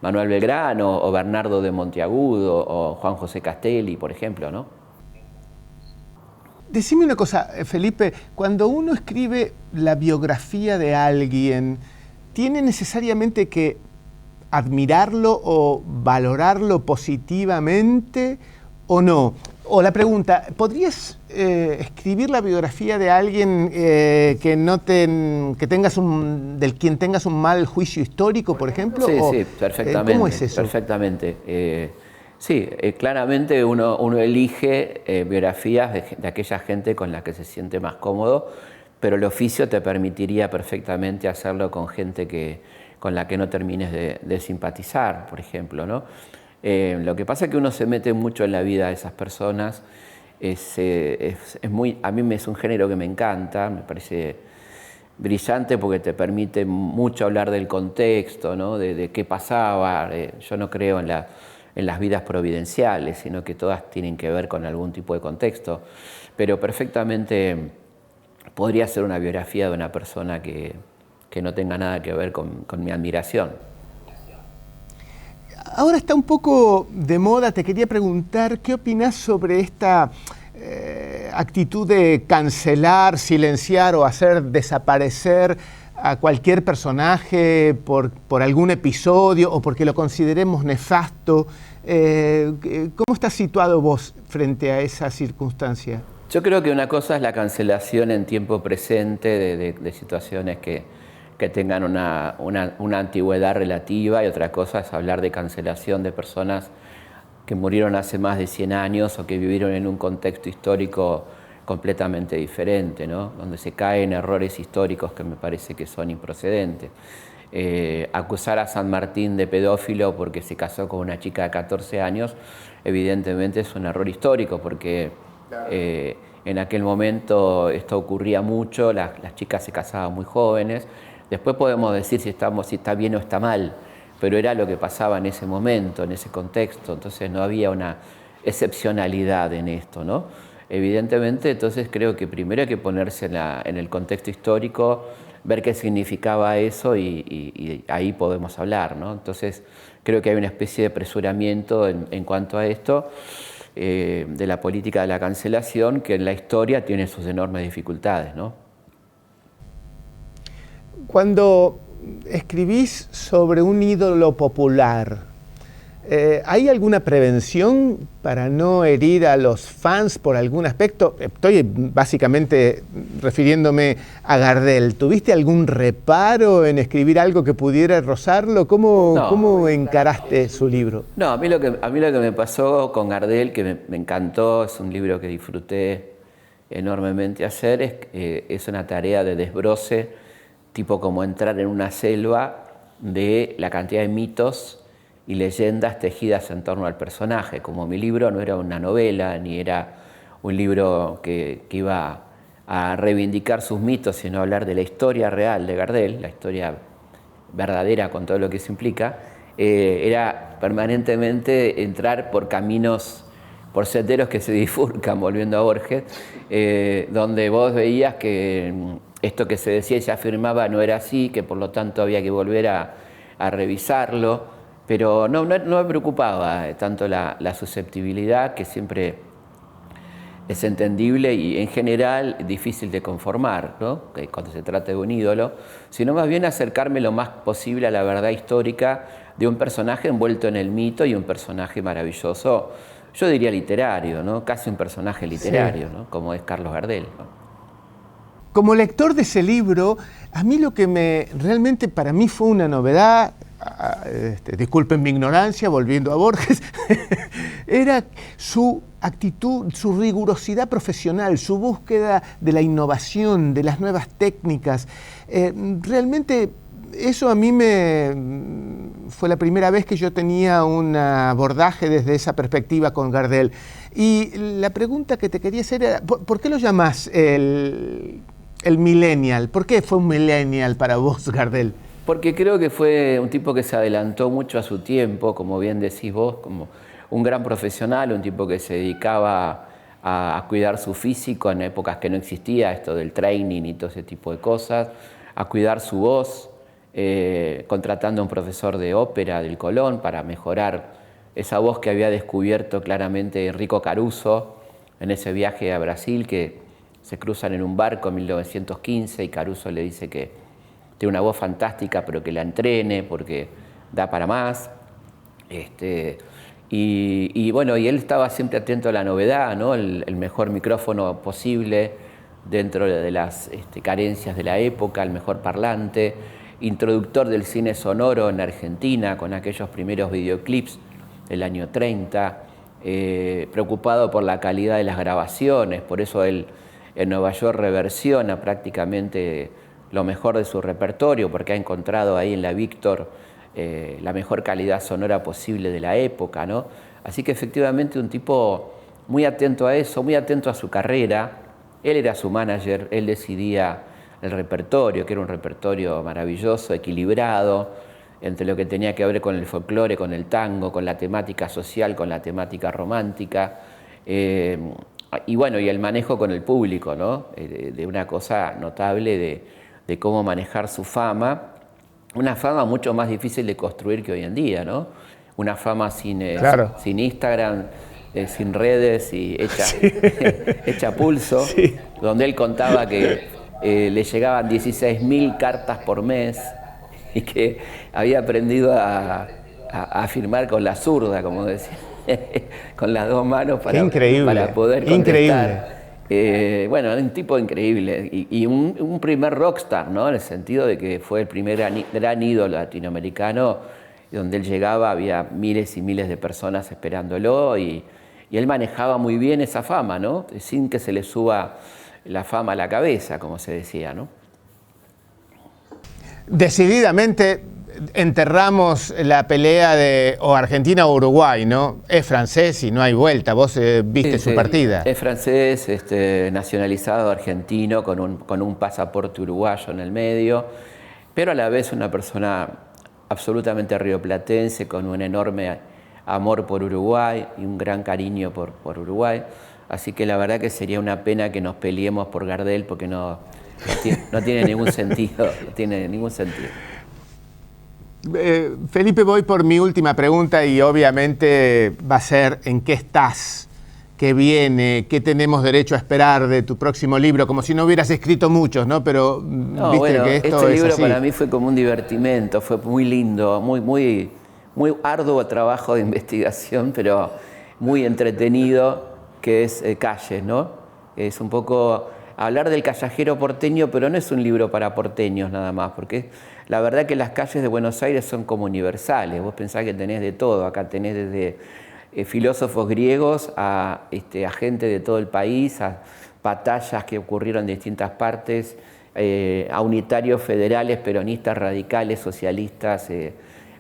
Manuel Belgrano o Bernardo de Monteagudo o Juan José Castelli, por ejemplo, ¿no? Decime una cosa, Felipe, cuando uno escribe la biografía de alguien, ¿tiene necesariamente que admirarlo o valorarlo positivamente o no? O la pregunta, ¿podrías escribir la biografía de alguien del quien tengas un mal juicio histórico, por ejemplo? Sí, o, sí, perfectamente. ¿Cómo es eso? Perfectamente. Sí, claramente uno elige biografías de aquella gente con la que se siente más cómodo, pero el oficio te permitiría perfectamente hacerlo con gente con la que no termines de simpatizar, por ejemplo, ¿no? Lo que pasa es que uno se mete mucho en la vida de esas personas. A mí es un género que me encanta, me parece brillante porque te permite mucho hablar del contexto, ¿no? de qué pasaba. Yo no creo en las vidas providenciales, sino que todas tienen que ver con algún tipo de contexto. Pero perfectamente podría ser una biografía de una persona que no tenga nada que ver con mi admiración. Ahora está un poco de moda, te quería preguntar, ¿qué opinás sobre esta actitud de cancelar, silenciar o hacer desaparecer a cualquier personaje por algún episodio o porque lo consideremos nefasto? ¿Cómo estás situado vos frente a esa circunstancia? Yo creo que una cosa es la cancelación en tiempo presente de situaciones que tengan una antigüedad relativa, y otra cosa es hablar de cancelación de personas que murieron hace más de 100 años o que vivieron en un contexto histórico completamente diferente, ¿no? Donde se caen errores históricos que me parece que son improcedentes. Acusar a San Martín de pedófilo porque se casó con una chica de 14 años, evidentemente es un error histórico, porque en aquel momento esto ocurría mucho, las chicas se casaban muy jóvenes. Después podemos decir si está bien o está mal, pero era lo que pasaba en ese momento, en ese contexto, entonces no había una excepcionalidad en esto, ¿no? Evidentemente, entonces creo que primero hay que ponerse en el contexto histórico, ver qué significaba eso y ahí podemos hablar, ¿no? Entonces creo que hay una especie de apresuramiento en cuanto a esto, de la política de la cancelación, que en la historia tiene sus enormes dificultades, ¿no? Cuando escribís sobre un ídolo popular, ¿hay alguna prevención para no herir a los fans por algún aspecto? Estoy básicamente refiriéndome a Gardel. ¿Tuviste algún reparo en escribir algo que pudiera rozarlo? ¿Cómo encaraste su libro? No, a mí lo que me pasó con Gardel, que me encantó, es un libro que disfruté enormemente hacer, es una tarea de desbroce, tipo como entrar en una selva de la cantidad de mitos y leyendas tejidas en torno al personaje. Como mi libro no era una novela, ni era un libro que iba a reivindicar sus mitos, sino a hablar de la historia real de Gardel, la historia verdadera con todo lo que eso implica, era permanentemente entrar por caminos, por senderos que se bifurcan, volviendo a Borges, donde vos veías que esto que se decía y se afirmaba no era así, que por lo tanto había que volver a revisarlo, pero no me preocupaba tanto la susceptibilidad, que siempre es entendible y en general difícil de conformar, ¿no? Cuando se trata de un ídolo, sino más bien acercarme lo más posible a la verdad histórica de un personaje envuelto en el mito y un personaje maravilloso yo diría literario, ¿no? Casi un personaje literario, ¿no? Como es Carlos Gardel, ¿no? Como lector de ese libro, a mí lo que realmente para mí fue una novedad, disculpen mi ignorancia, volviendo a Borges, era su actitud, su rigurosidad profesional, su búsqueda de la innovación, de las nuevas técnicas. Realmente eso a mí fue la primera vez que yo tenía un abordaje desde esa perspectiva con Gardel. Y la pregunta que te quería hacer era, ¿por qué lo llamás el millennial? ¿Por qué fue un millennial para vos, Gardel? Porque creo que fue un tipo que se adelantó mucho a su tiempo, como bien decís vos, como un gran profesional, un tipo que se dedicaba a cuidar su físico en épocas que no existía esto del training y todo ese tipo de cosas, a cuidar su voz, contratando a un profesor de ópera del Colón para mejorar esa voz que había descubierto claramente Enrico Caruso en ese viaje a Brasil, que se cruzan en un barco en 1915 y Caruso le dice que tiene una voz fantástica, pero que la entrene porque da para más. Y bueno, y él estaba siempre atento a la novedad, ¿no? El mejor micrófono posible dentro de las carencias de la época, el mejor parlante, introductor del cine sonoro en Argentina con aquellos primeros videoclips del año 30, preocupado por la calidad de las grabaciones, por eso él en Nueva York reversiona prácticamente lo mejor de su repertorio, porque ha encontrado ahí en la Víctor la mejor calidad sonora posible de la época, ¿no? Así que efectivamente un tipo muy atento a eso, muy atento a su carrera. Él era su manager, él decidía el repertorio, que era un repertorio maravilloso, equilibrado, entre lo que tenía que ver con el folclore, con el tango, con la temática social, con la temática romántica. Y bueno, y el manejo con el público, ¿no? De una cosa notable de cómo manejar su fama, una fama mucho más difícil de construir que hoy en día, ¿no? Una fama sin Instagram, sin redes y hecha a pulso, sí. Donde él contaba que le llegaban 16.000 cartas por mes y que había aprendido a firmar con la zurda, como decía, con las dos manos para poder contestar. Bueno, un tipo increíble y un primer rockstar, ¿no? En el sentido de que fue el primer gran ídolo latinoamericano, donde él llegaba había miles y miles de personas esperándolo y él manejaba muy bien esa fama, ¿no? Sin que se le suba la fama a la cabeza, como se decía, ¿no? Decididamente enterramos la pelea de o Argentina o Uruguay, ¿no? Es francés y no hay vuelta. Vos viste su partida. Es francés, nacionalizado argentino, con un pasaporte uruguayo en el medio, pero a la vez una persona absolutamente rioplatense, con un enorme amor por Uruguay y un gran cariño por Uruguay. Así que la verdad que sería una pena que nos peleemos por Gardel, porque no tiene ningún sentido. No tiene ningún sentido. Felipe, voy por mi última pregunta y obviamente va a ser ¿en qué estás? ¿Qué viene? ¿Qué tenemos derecho a esperar de tu próximo libro? Como si no hubieras escrito muchos, ¿no? Pero no, viste bueno, que esto este libro para mí fue como un divertimento, fue muy lindo, muy arduo trabajo de investigación, pero muy entretenido, que es Calles, ¿no? Es un poco hablar del callejero porteño, pero no es un libro para porteños nada más, porque la verdad que las calles de Buenos Aires son como universales. Vos pensás que tenés de todo, acá tenés desde filósofos griegos a gente de todo el país, a batallas que ocurrieron en distintas partes, a unitarios federales, peronistas, radicales, socialistas,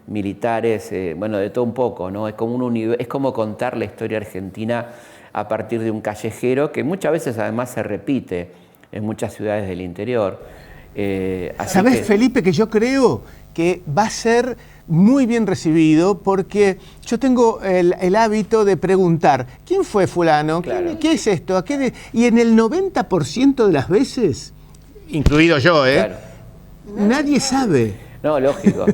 militares, bueno, de todo un poco, ¿no? Es como contar la historia argentina a partir de un callejero que muchas veces además se repite en muchas ciudades del interior. ¿Sabés, Felipe, que yo creo que va a ser muy bien recibido, porque yo tengo el hábito de preguntar ¿quién fue fulano? Claro. ¿Qué es esto? Y en el 90% de las veces, incluido yo, claro, nadie sabe. No, lógico,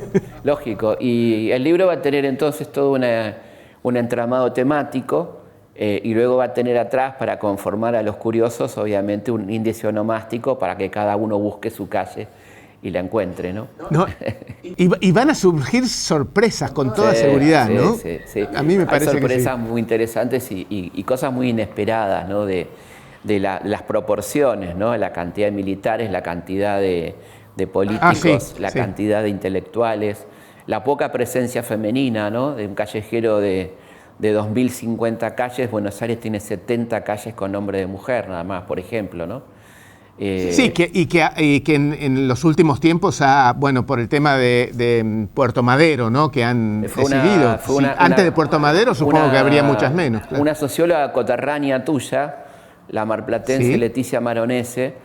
lógico. Y el libro va a tener entonces todo un entramado temático, y luego va a tener atrás, para conformar a los curiosos, obviamente un índice onomástico para que cada uno busque su calle y la encuentre, ¿no? Y van a surgir sorpresas con toda seguridad, ¿no? Sí, sí. A mí me parece hay sorpresas que sí. muy interesantes y cosas muy inesperadas, ¿no? De las proporciones, ¿no? La cantidad de militares, la cantidad de políticos, la cantidad de intelectuales, la poca presencia femenina, ¿no? De un callejero de 2.050 calles, Buenos Aires tiene 70 calles con nombre de mujer, nada más, por ejemplo, ¿no? Sí, que en los últimos tiempos, bueno, por el tema de Puerto Madero, ¿no? Que han decidido. Antes de Puerto Madero supongo que habría muchas menos. Claro. Una socióloga coterránea tuya, la marplatense Leticia Maronese,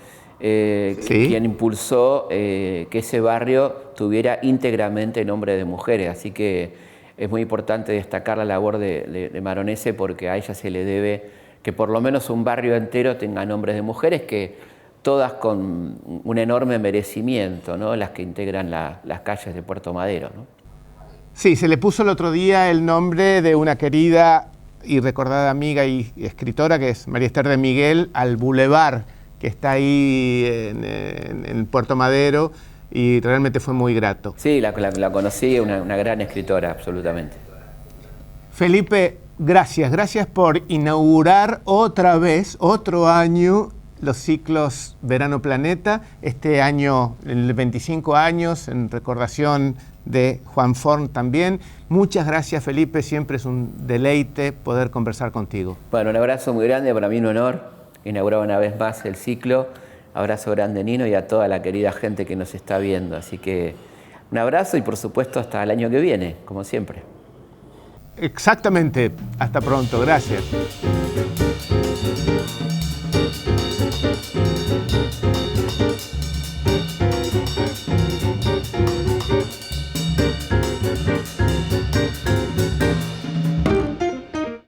quien impulsó que ese barrio tuviera íntegramente nombre de mujeres. Así que es muy importante destacar la labor de Maronese, porque a ella se le debe que por lo menos un barrio entero tenga nombres de mujeres, que todas con un enorme merecimiento, ¿no? Las que integran las calles de Puerto Madero, ¿no? Sí, se le puso el otro día el nombre de una querida y recordada amiga y escritora, que es María Esther de Miguel, al bulevar que está ahí en Puerto Madero, y realmente fue muy grato. Sí, la conocí, una gran escritora, absolutamente. Felipe, gracias por inaugurar otra vez, otro año, los ciclos Verano Planeta, este año, el 25 años, en recordación de Juan Forn también. Muchas gracias, Felipe, siempre es un deleite poder conversar contigo. Bueno, un abrazo muy grande, para mí un honor inaugurar una vez más el ciclo. Abrazo grande, Nino, y a toda la querida gente que nos está viendo. Así que un abrazo y por supuesto hasta el año que viene, como siempre. Exactamente, hasta pronto, gracias.